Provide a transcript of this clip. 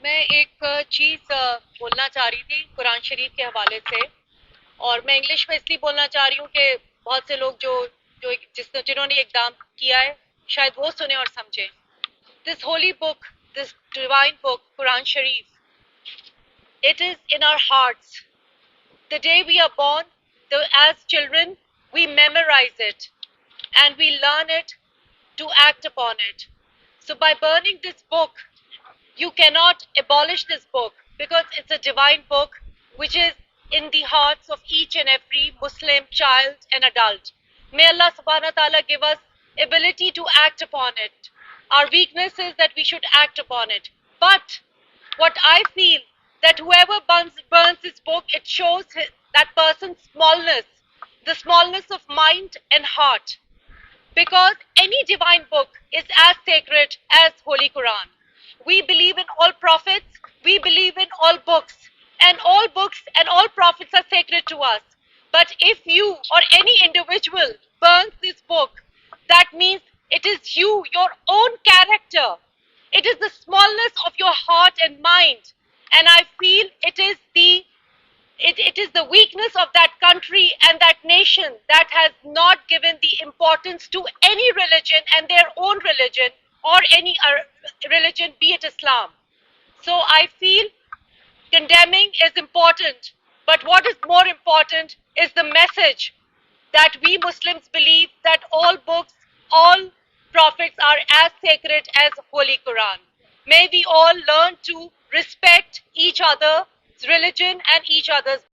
मैं एक चीज़ बोलना चाह रही थी कुरान शरीफ के हवाले से, और मैं इंग्लिश में इसलिए बोलना चाह रही हूँ कि बहुत से लोग जिन्होंने एग्जाम किया है शायद वो सुने और समझें. This holy book, this divine book, Quran Sharif, it is in our hearts. The day we are born, as children, we memorize it and we learn it to act upon it. So by burning this book, you cannot abolish this book because it's a divine book which is in the hearts of each and every Muslim child and adult. May Allah subhanahu wa ta'ala give us ability to act upon it. Our weakness is that we should act upon it. But what I feel that whoever burns this book, it shows that person's smallness, the smallness of mind and heart. Because any divine book is as sacred as Holy Quran. We believe in all prophets, we believe in all books, and all books and all prophets are sacred to us. But if you or any individual burns this book, that means it is you, your own character. It is the smallness of your heart and mind. And I feel it is the weakness of that country and that nation that has not given the importance to any religion and their own religion or any religion, be it Islam. So I feel condemning is important, but what is more important is the message that we Muslims believe that all books, all prophets are as sacred as Holy Quran. May we all learn to respect each other's religion and each other's